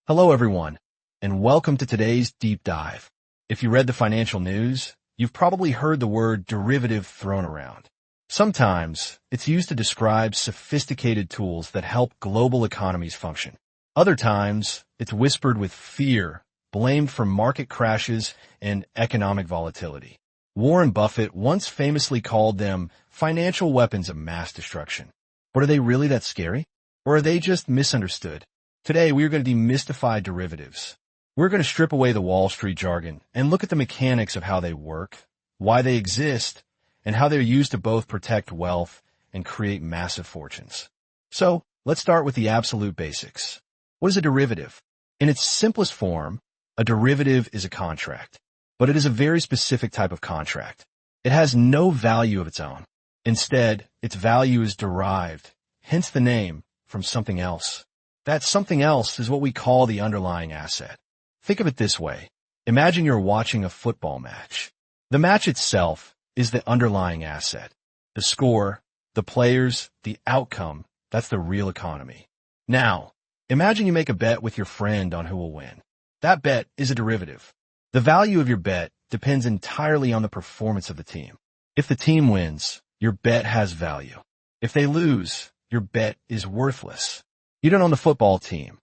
Hello, everyone, and welcome to today's deep dive. If you read the financial news, you've probably heard the word derivative thrown around. Sometimes it's used to describe sophisticated tools that help global economies function. Other times, it's whispered with fear, blamed for market crashes and economic volatility. Warren Buffett once famously called them financial weapons of mass destruction. But are they really that scary? Or are they just misunderstood? Today, we are going to demystify derivatives. We're going to strip away the Wall Street jargon and look at the mechanics of how they work, why they exist, and how they're used to both protect wealth and create massive fortunes. So, let's start with the absolute basics. What is a derivative? In its simplest form, a derivative is a contract, but it is a very specific type of contract. It has no value of its own. Instead, its value is derived, hence the name, from something else. That something else is what we call the underlying asset. Think of it this way. Imagine you're watching a football match. The match itself is the underlying asset. The score, the players, the outcome, that's the real economy. Now, imagine you make a bet with your friend on who will win. That bet is a derivative. The value of your bet depends entirely on the performance of the team. If the team wins, your bet has value. If they lose, your bet is worthless. You don't own the football team.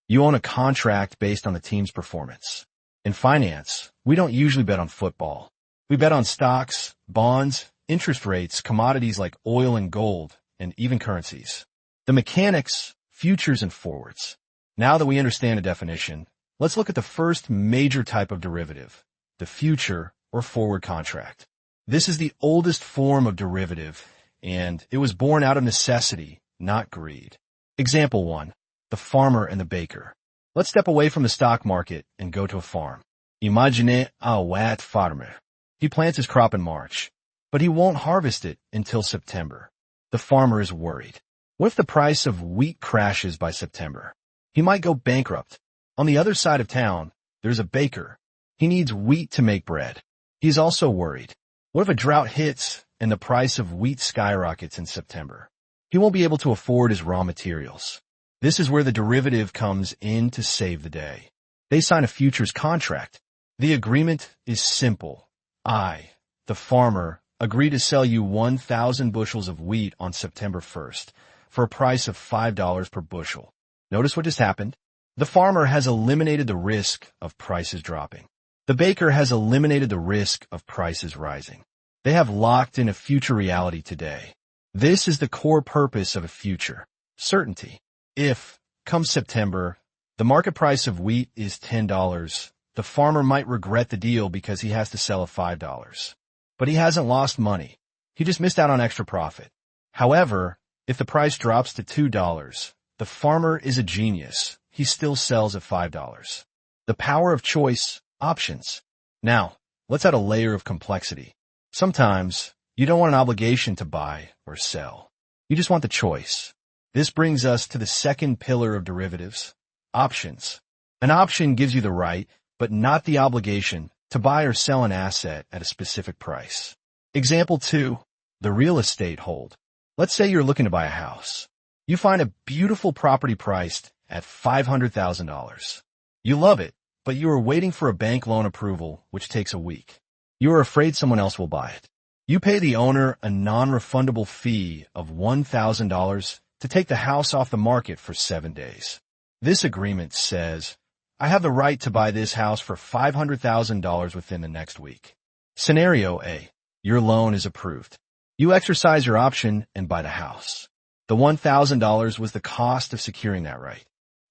You own a contract based on the team's performance. In finance, we don't usually bet on football. We bet on stocks, bonds, interest rates, commodities like oil and gold, and even currencies. The mechanics, futures, and forwards. Now that we understand a definition, let's look at the first major type of derivative, the future or forward contract. This is the oldest form of derivative, and it was born out of necessity, not greed. Example 1. The farmer and the baker. Let's step away from the stock market and go to a farm. Imagine a wet farmer. He plants his crop in March, but he won't harvest it until September. The farmer is worried. What if the price of wheat crashes by September? He might go bankrupt. On the other side of town, there's a baker. He needs wheat to make bread. He's also worried. What if a drought hits and the price of wheat skyrockets in September? He won't be able to afford his raw materials. This is where the derivative comes in to save the day. They sign a futures contract. The agreement is simple. I, the farmer, agree to sell you 1,000 bushels of wheat on September 1st for a price of $5 per bushel. Notice what just happened? The farmer has eliminated the risk of prices dropping. The baker has eliminated the risk of prices rising. They have locked in a future reality today. This is the core purpose of a future, certainty. If, come September, the market price of wheat is $10, the farmer might regret the deal because he has to sell at $5. But he hasn't lost money. He just missed out on extra profit. However, if the price drops to $2, the farmer is a genius. He still sells at $5. The power of choice, options. Now, let's add a layer of complexity. Sometimes, you don't want an obligation to buy or sell. You just want the choice. This brings us to the second pillar of derivatives, options. An option gives you the right, but not the obligation, to buy or sell an asset at a specific price. Example 2, the real estate hold. Let's say you're looking to buy a house. You find a beautiful property priced at $500,000. You love it, but you are waiting for a bank loan approval, which takes a week. You are afraid someone else will buy it. You pay the owner a non-refundable fee of $1,000 to take the house off the market for 7 days. This agreement says, I have the right to buy this house for $500,000 within the next week. Scenario A. Your loan is approved. You exercise your option and buy the house. The $1,000 was the cost of securing that right.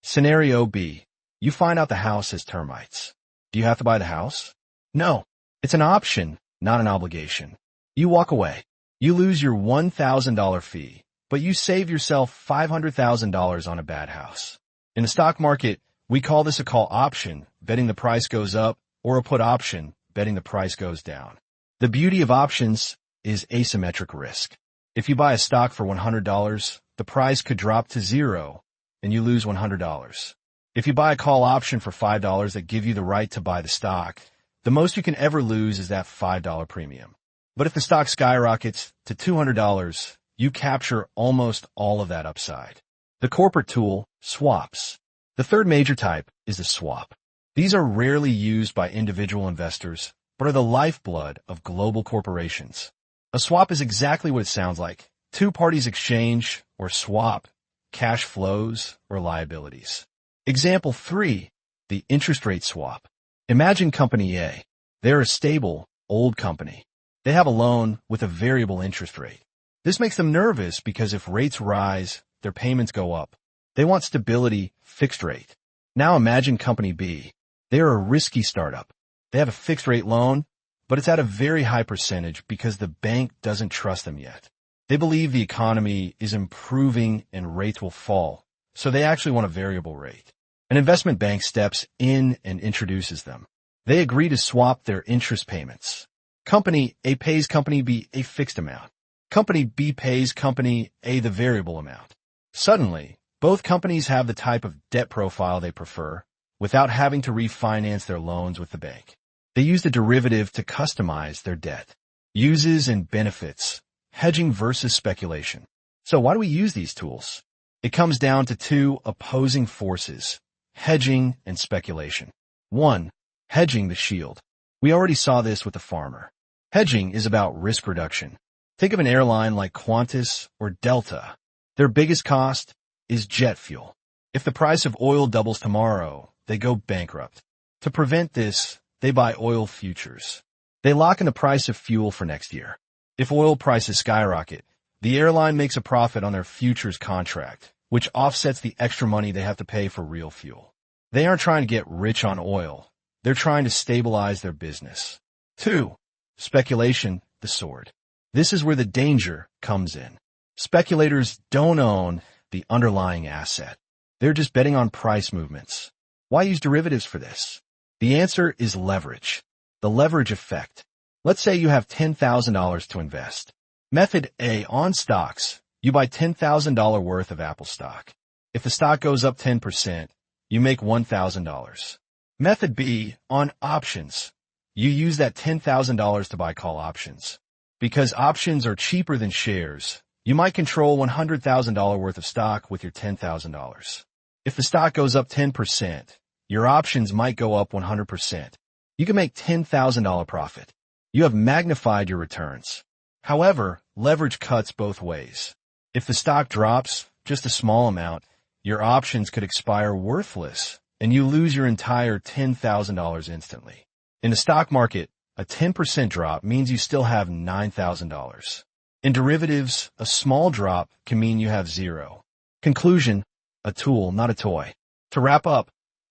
Scenario B. You find out the house has termites. Do you have to buy the house? No. It's an option, not an obligation. You walk away. You lose your $1,000 fee, but you save yourself $500,000 on a bad house. In the stock market, we call this a call option, betting the price goes up, or a put option, betting the price goes down. The beauty of options is asymmetric risk. If you buy a stock for $100, the price could drop to zero, and you lose $100. If you buy a call option for $5 that give you the right to buy the stock, the most you can ever lose is that $5 premium. But if the stock skyrockets to $200, you capture almost all of that upside. The corporate tool, swaps. The third major type is the swap. These are rarely used by individual investors, but are the lifeblood of global corporations. A swap is exactly what it sounds like. Two parties exchange or swap cash flows or liabilities. Example 3, the interest rate swap. Imagine Company A. They're a stable, old company. They have a loan with a variable interest rate. This makes them nervous because if rates rise, their payments go up. They want stability, fixed rate. Now imagine Company B. They are a risky startup. They have a fixed rate loan, but it's at a very high percentage because the bank doesn't trust them yet. They believe the economy is improving and rates will fall, so they actually want a variable rate. An investment bank steps in and introduces them. They agree to swap their interest payments. Company A pays Company B a fixed amount. Company B pays Company A the variable amount. Suddenly, both companies have the type of debt profile they prefer without having to refinance their loans with the bank. They use the derivative to customize their debt. Uses and benefits. Hedging versus speculation. So why do we use these tools? It comes down to two opposing forces, hedging and speculation. 1. Hedging the shield. We already saw this with the farmer. Hedging is about risk reduction. Think of an airline like Qantas or Delta. Their biggest cost is jet fuel. If the price of oil doubles tomorrow, they go bankrupt. To prevent this, they buy oil futures. They lock in the price of fuel for next year. If oil prices skyrocket, the airline makes a profit on their futures contract, which offsets the extra money they have to pay for real fuel. They aren't trying to get rich on oil. They're trying to stabilize their business. 2. Speculation, the sword. This is where the danger comes in. Speculators don't own the underlying asset. They're just betting on price movements. Why use derivatives for this? The answer is leverage. The leverage effect. Let's say you have $10,000 to invest. Method A, on stocks, you buy $10,000 worth of Apple stock. If the stock goes up 10%, you make $1,000. Method B, on options, you use that $10,000 to buy call options. Because options are cheaper than shares, you might control $100,000 worth of stock with your $10,000. If the stock goes up 10%, your options might go up 100%. You can make $10,000 profit. You have magnified your returns. However, leverage cuts both ways. If the stock drops just a small amount, your options could expire worthless, and you lose your entire $10,000 instantly. In the stock market, a 10% drop means you still have $9,000. In derivatives, a small drop can mean you have zero. Conclusion, a tool, not a toy. To wrap up,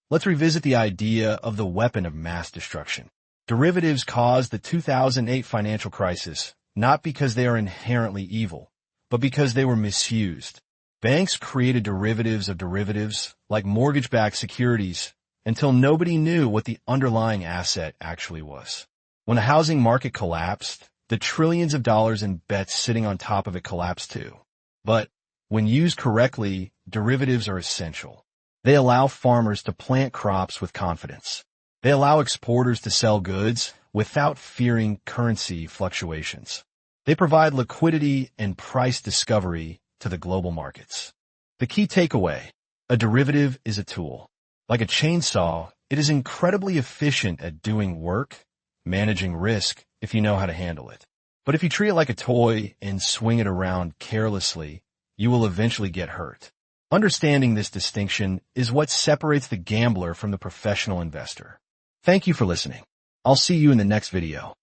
let's revisit the idea of the weapon of mass destruction. Derivatives caused the 2008 financial crisis, not because they are inherently evil, but because they were misused. Banks created derivatives of derivatives, like mortgage-backed securities, until nobody knew what the underlying asset actually was. When the housing market collapsed, the trillions of dollars in bets sitting on top of it collapsed too. But when used correctly, derivatives are essential. They allow farmers to plant crops with confidence. They allow exporters to sell goods without fearing currency fluctuations. They provide liquidity and price discovery to the global markets. The key takeaway, a derivative is a tool. Like a chainsaw, it is incredibly efficient at doing work, managing risk, if you know how to handle it. But if you treat it like a toy and swing it around carelessly, you will eventually get hurt. Understanding this distinction is what separates the gambler from the professional investor. Thank you for listening. I'll see you in the next video.